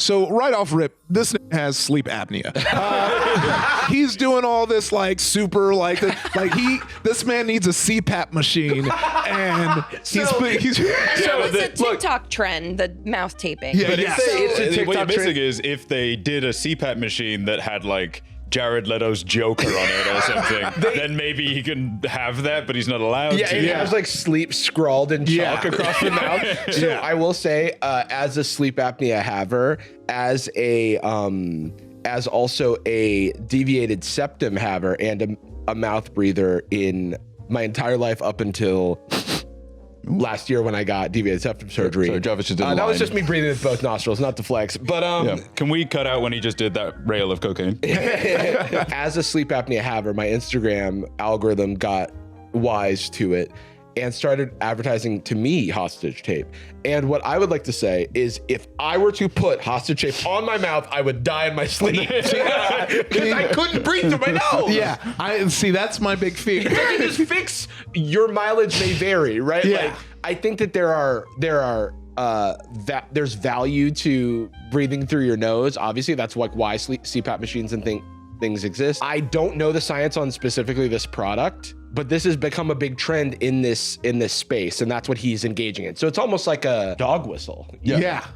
So right off rip, this has sleep apnea. He's doing all this like super this man needs a CPAP machine, and he's so it's a TikTok trend, the mouth taping. Yeah, but what you're missing is if they did a CPAP machine that had like Jared Leto's Joker on it or something, then maybe he can have that, but he's not allowed to. It has like sleep scrawled in chalk across the mouth. So I will say, as a sleep apnea haver, as also a deviated septum haver and a mouth breather in my entire life up until last year when I got deviated septum surgery. Sorry, Jarvis just did that was just me breathing with both nostrils, not the flex. But can we cut out when he just did that rail of cocaine? As a sleep apnea haver, my Instagram algorithm got wise to it and started advertising to me hostage tape. And what I would like to say is, if I were to put hostage tape on my mouth, I would die in my sleep because I couldn't breathe through my nose. Yeah, I see. That's my big fear. It doesn't just fix your mileage may vary, right? Yeah. Like, I think that there's value to breathing through your nose. Obviously, that's like why CPAP machines and things exist. I don't know the science on specifically this product, but this has become a big trend in this space, and that's what he's engaging in. So it's almost like a dog whistle.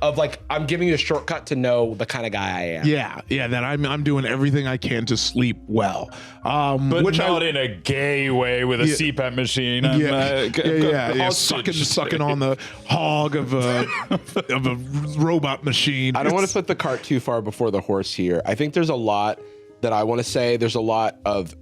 Of like, I'm giving you a shortcut to know the kind of guy I am. Yeah, that I'm doing everything I can to sleep well. But which not in a gay way with a CPAP machine. Sucking on the hog of a robot machine. I don't want to put the cart too far before the horse here. I think there's a lot that I want to say. There's a lot of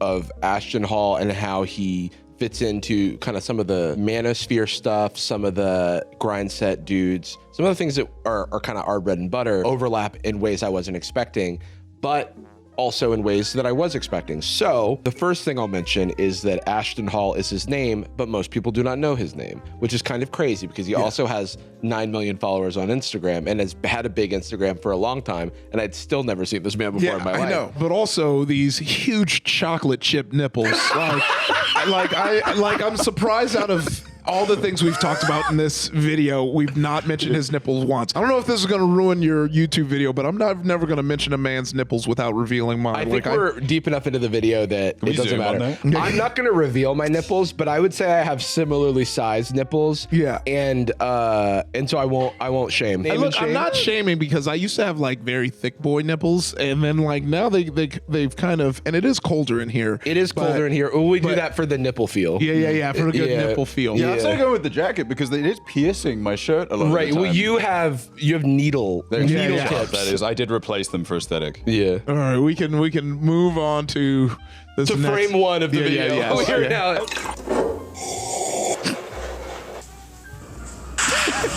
Ashton Hall and how he fits into kind of some of the manosphere stuff, some of the grind set dudes, some of the things that are kind of our bread and butter overlap in ways I wasn't expecting, but also in ways that I was expecting. So the first thing I'll mention is that Ashton Hall is his name, but most people do not know his name, which is kind of crazy because he also has 9 million followers on Instagram and has had a big Instagram for a long time, and I'd still never seen this man before in my life. I know, but also these huge chocolate chip nipples. I'm surprised out of all the things we've talked about in this video, we've not mentioned his nipples once. I don't know if this is going to ruin your YouTube video, but I'm never going to mention a man's nipples without revealing mine. I think we're deep enough into the video that it doesn't matter. I'm not going to reveal my nipples, but I would say I have similarly sized nipples. Yeah, and so I won't shame. I'm not shaming because I used to have like very thick boy nipples, and then like now they've kind of, and it is colder in here. It is colder in here. We do that for the nipple feel. Yeah, for a good nipple feel. Yeah. I'm still going with the jacket because it is piercing my shirt a lot. Right. Of the time. Well, you have needle tips. That is. I did replace them for aesthetic. Yeah. All right. We can move on to this frame one of the video.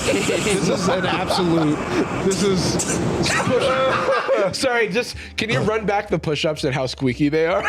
This is an absolute. This is. Sorry. Just can you run back the push-ups and how squeaky they are?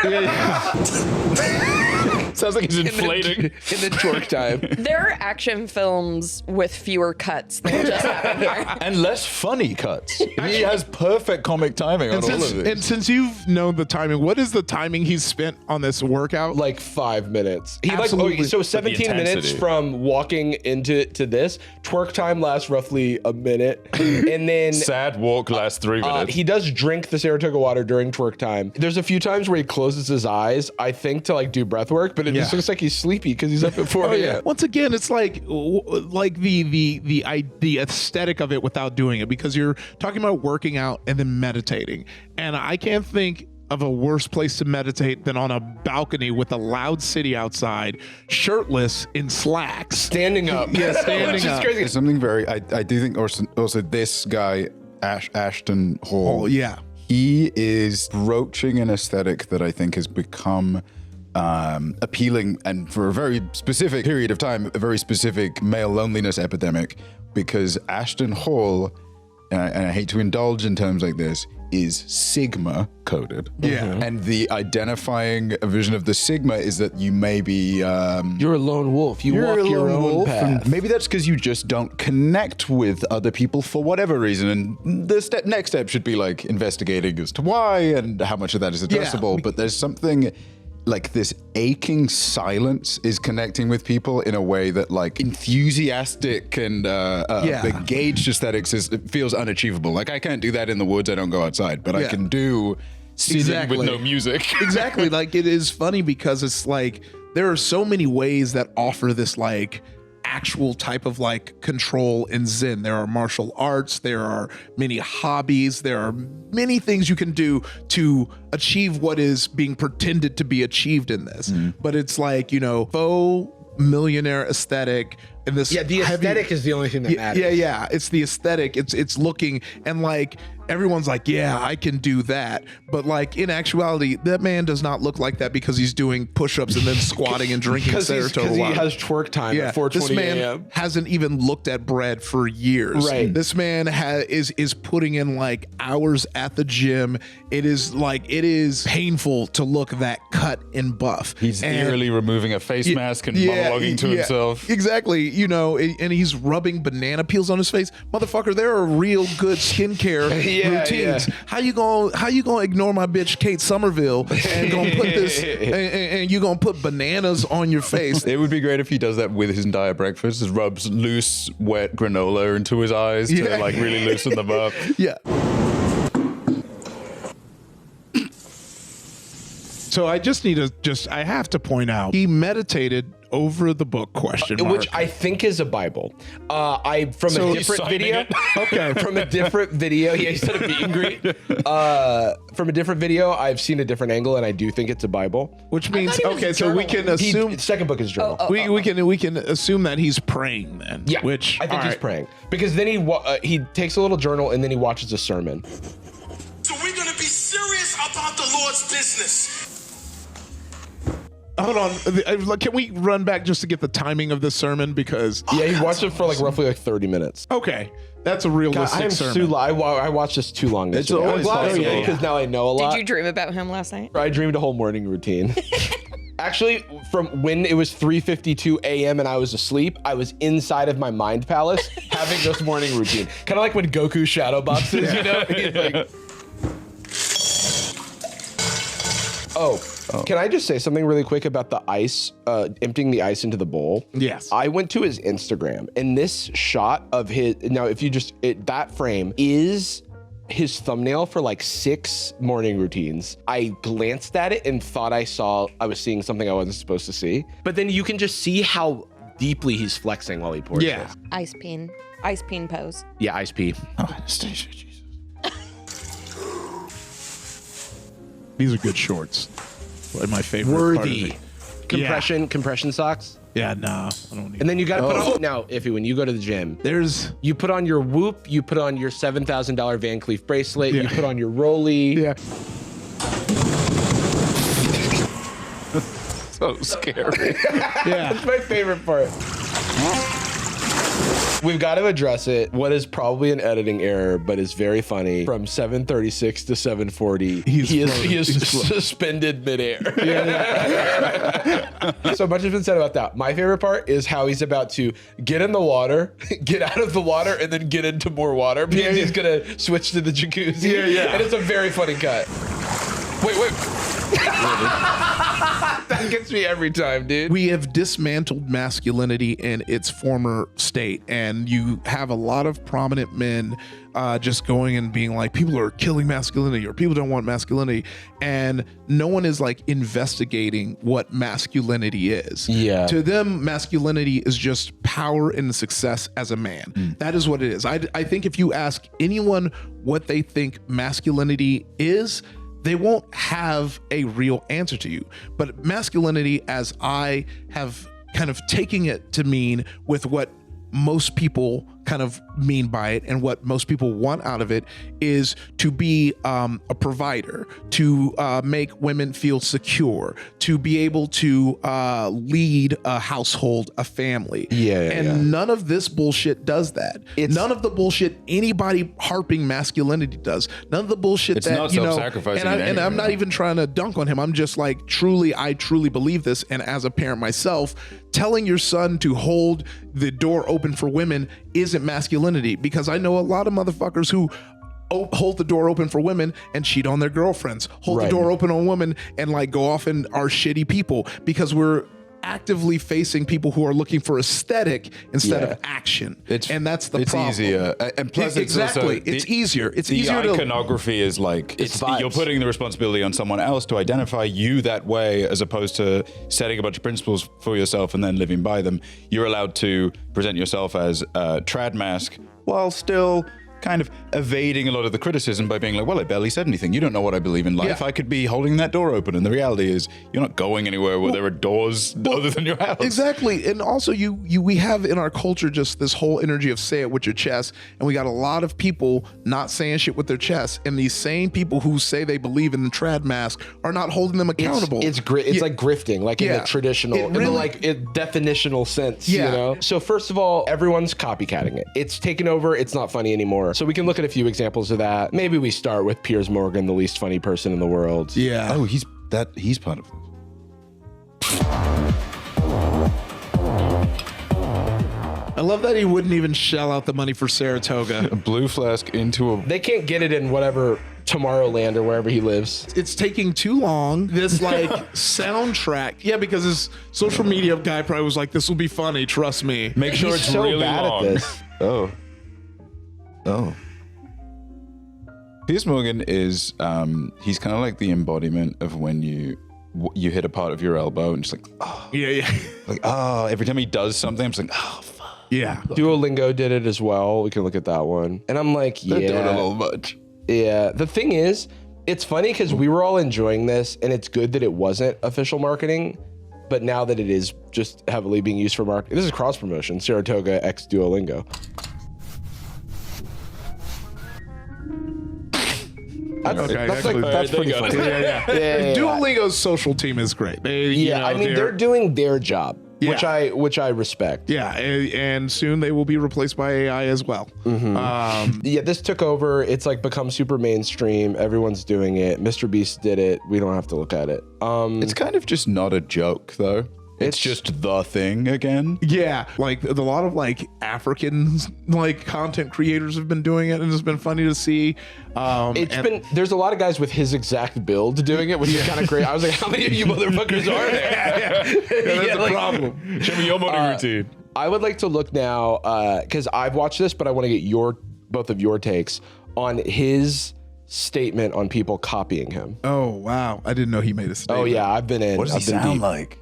Sounds like he's inflating. In the twerk time. There are action films with fewer cuts than just happened here. And less funny cuts. He has perfect comic timing on all of this. And since you've known the timing, what is the timing he's spent on this workout? Like 5 minutes. Absolutely. So 17 minutes from walking into this. Twerk time lasts roughly a minute. And then sad walk lasts 3 minutes. He does drink the Saratoga water during twerk time. There's a few times where he closes his eyes, I think, to like do breath work, but it just looks like he's sleepy because he's up at 4 a.m. Once again, it's like the aesthetic of it without doing it, because you're talking about working out and then meditating, and I can't think of a worse place to meditate than on a balcony with a loud city outside, shirtless in slacks, standing up. Standing Which up. is crazy. It's something very. I do think also this guy Ashton Hall. Oh yeah. He is broaching an aesthetic that I think has become appealing, and for a very specific period of time, a very specific male loneliness epidemic, because Ashton Hall, and I hate to indulge in terms like this, is Sigma coded. Yeah. And the identifying vision of the Sigma is that you may be... you're a lone wolf. You walk your own path. And maybe that's because you just don't connect with other people for whatever reason. And the next step should be like investigating as to why and how much of that is addressable. But there's something like this aching silence is connecting with people in a way that like enthusiastic and engaged aesthetics it feels unachievable. Like I can't do that in the woods. I don't go outside, but I can do sitting with no music. Exactly. Like it is funny because it's like there are so many ways that offer this like actual type of like control and zen. There are martial arts, there are many hobbies, there are many things you can do to achieve what is being pretended to be achieved in this. But it's like, you know, faux millionaire aesthetic and this the aesthetic is the only thing that matters. Yeah, it's the aesthetic. It's looking, and like everyone's like, yeah, I can do that. But like in actuality, that man does not look like that because he's doing push-ups and then squatting and drinking Saratoga. Because he has twerk time at 4:20 this man a.m. hasn't even looked at bread for years. Right. This man is putting in like hours at the gym. It is painful to look that cut and buff. He's eerily removing a face mask and monologuing to himself. Exactly. You know, and he's rubbing banana peels on his face. Motherfucker, there are real good skincare routines. Yeah. How you gonna ignore my bitch Kate Somerville and gonna put this and you gonna put bananas on your face? It would be great if he does that with his entire breakfast. Just rubs loose, wet granola into his eyes to like really loosen them up. Yeah. So I just need to I have to point out he meditated over the book question mark. Which I think is a Bible. From a different video. Okay. From a different video. Yeah, he said a meet and greet. From a different video, I've seen a different angle, and I do think it's a Bible. Which means so we can assume second book is journal. we can assume that he's praying then. Yeah, which I think he's praying because then he takes a little journal and then he watches a sermon. So we're gonna be serious about the Lord's business. Hold on, can we run back just to get the timing of this sermon? Because he watched it for like roughly 30 minutes. Okay, that's a realistic sermon. I watched this too long. It's always possible. Because now I know a lot. Did you dream about him last night? I dreamed a whole morning routine. Actually, from when it was 3:52 a.m. and I was asleep, I was inside of my mind palace having this morning routine. Kind of like when Goku shadow boxes, you know? He's like, can I just say something really quick about the ice, emptying the ice into the bowl? Yes. I went to his Instagram, and this shot of his, now if you just, that frame is his thumbnail for like 6 morning routines. I glanced at it and thought I was seeing something I wasn't supposed to see. But then you can just see how deeply he's flexing while he pours this. Ice peen pose. Yeah, ice pee. Oh, Anastasia, Jesus. These are good shorts. Like my favorite. Worthy. Compression socks. Yeah, nah, I don't need. And then you got to put on, now, Iffy, when you go to the gym, you put on your Whoop, you put on your $7,000 Van Cleef bracelet, you put on your Rolly. Yeah. So scary. Yeah. That's my favorite part. We've got to address it. What is probably an editing error, but is very funny. From 7:36 to 7:40, he is suspended midair. So much has been said about that. My favorite part is how he's about to get in the water, get out of the water, and then get into more water because he's gonna switch to the jacuzzi. And it's a very funny cut. Wait. That gets me every time, dude. We have dismantled masculinity in its former state, and you have a lot of prominent men just going and being like, people are killing masculinity or people don't want masculinity, and no one is like investigating what masculinity is. Yeah. To them, masculinity is just power and success as a man. That is what it is. I think if you ask anyone what they think masculinity is, they won't have a real answer to you. But masculinity, as I have kind of taken it to mean with what most people kind of mean by it and what most people want out of it, is to be a provider, to make women feel secure, to be able to lead a household, a family. None of this bullshit does that. None of the bullshit anybody harping masculinity does. None of the bullshit it's that, not you know, self-sacrificing and I'm not even trying to dunk on him. I'm just like, I truly believe this. And as a parent myself, telling your son to hold the door open for women isn't masculinity, because I know a lot of motherfuckers who hold the door open for women and cheat on their girlfriends, hold the door open on women and like go off and are shitty people, because we're actively facing people who are looking for aesthetic instead of action. And that's the problem. It's easier. And plus exactly. It's easier. It's easier the to... iconography is like, vibes. you're putting the responsibility on someone else to identify you that way, as opposed to setting a bunch of principles for yourself and then living by them. You're allowed to present yourself as a trad mask while still kind of evading a lot of the criticism by being like, well, I barely said anything. You don't know what I believe in life. I could be holding that door open. And the reality is you're not going anywhere where there are doors other than your house. Exactly. And also we have in our culture just this whole energy of say it with your chest. And we got a lot of people not saying shit with their chest. And these same people who say they believe in the trad mask are not holding them accountable. It's like grifting, like in the traditional, in the definitional sense, you know? So first of all, everyone's copycatting it. It's taken over. It's not funny anymore. So we can look at a few examples of that. Maybe we start with Piers Morgan, the least funny person in the world. Yeah. Oh, he's part of this. I love that he wouldn't even shell out the money for Saratoga. A blue flask into a... They can't get it in whatever Tomorrowland or wherever he lives. It's taking too long. This like soundtrack. Yeah, because his social media guy probably was like, this will be funny, trust me. Make sure it's so really bad long. at this. Oh. Piers Morgan is, he's kind of like the embodiment of when you hit a part of your elbow and just like, oh. Yeah. Like, oh, every time he does something, I'm just like, oh, fuck. Yeah. Duolingo did it as well. We can look at that one. And I'm like, They're doing a little much. Yeah. The thing is, it's funny because we were all enjoying this, and it's good that it wasn't official marketing. But now that it is just heavily being used for marketing, this is cross promotion. Saratoga x Duolingo. That's pretty funny. Yeah. Duolingo's social team is great. I mean, they're doing their job, which I respect. Yeah, and soon they will be replaced by AI as well. This took over. It's like become super mainstream. Everyone's doing it. Mr. Beast did it. We don't have to look at it. It's kind of just not a joke, though. It's just the thing again. Yeah, like a lot of like African like content creators have been doing it, and it's been funny to see. There's a lot of guys with his exact build doing it, which is kind of great. I was like, how many of you motherfuckers are there? That's a problem. Show me your morning routine. I would like to look now because I've watched this, but I want to get both of your takes on his statement on people copying him. Oh wow, I didn't know he made a statement. Oh yeah, I've been in. What does he sound like?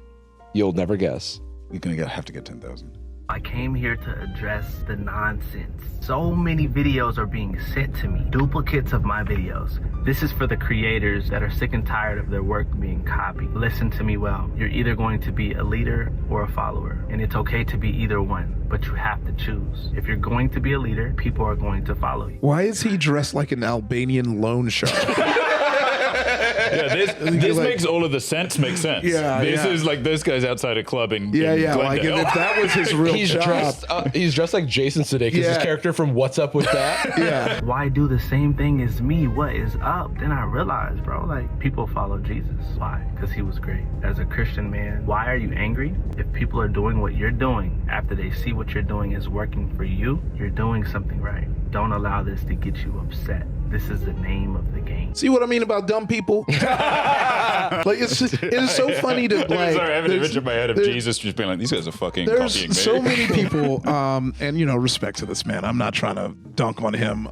You'll never guess. You're gonna have to get 10,000. I came here to address the nonsense. So many videos are being sent to me, duplicates of my videos. This is for the creators that are sick and tired of their work being copied. Listen to me well. You're either going to be a leader or a follower, and it's okay to be either one, but you have to choose. If you're going to be a leader, people are going to follow you. Why is he dressed like an Albanian loan shark? Yeah, this like, makes all of the sense make sense. Yeah, this is like this guy's outside a club in Like Glendale. if that was his real job. He's dressed like Jason Sudeikis, his character from What's Up With That. Yeah. Why do the same thing as me? What is up? Then I realized, bro, like people follow Jesus. Why? Because he was great. As a Christian man, why are you angry? If people are doing what you're doing after they see what you're doing is working for you, you're doing something right. Don't allow this to get you upset. This is the name of the game. See what I mean about dumb people? Like it is so funny to like. Sorry, I have an image in my head of Jesus just being like, these guys are fucking copying me. There's so many people, and respect to this man. I'm not trying to dunk on him,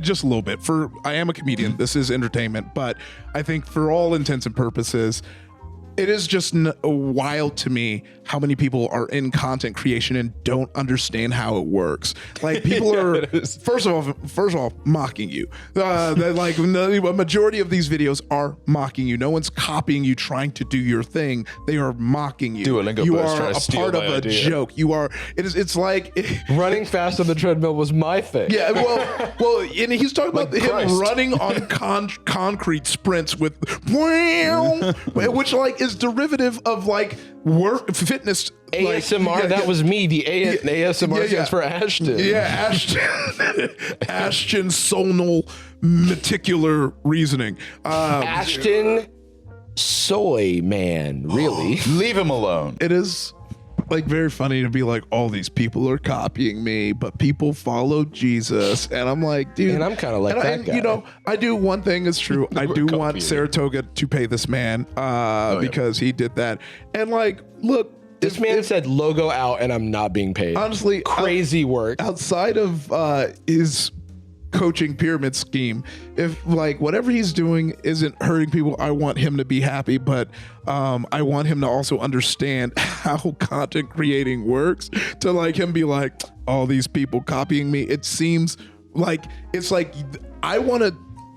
just a little bit. I am a comedian. This is entertainment, but I think for all intents and purposes, it is just wild to me how many people are in content creation and don't understand how it works. Like people are first of all mocking you. Like a majority of these videos are mocking you. No one's copying you, trying to do your thing. They are mocking you. Duolingo you burst are trying to a steal part of my a idea. joke. You are. It's like Running fast on the treadmill was my thing. Yeah, well, and he's talking about him Christ. running on concrete sprints with, which like is derivative of like work fitness. ASMR, that was me. The ASMR stands for Ashton. Yeah, Ashton sonal meticular reasoning. Ashton Soy Man, really. Leave him alone. It is like very funny to be like, all these people are copying me, but people follow Jesus. And I'm like, dude. And I'm kind of like that guy. You know, I do one thing is true. I do want Saratoga to pay this man because he did that. And like, look. This man said logo out and I'm not being paid. Honestly. Crazy work. Outside of his coaching pyramid scheme, if like whatever he's doing isn't hurting people, I want him to be happy, but I want him to also understand how content creating works, to like him be like, all these people copying me. It seems like it's like I want to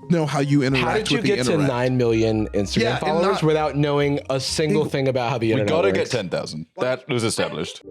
know how you interact with the internet. How did you get to 9 million Instagram followers without knowing a single thing about how the internet works? We gotta get 10,000. That was established.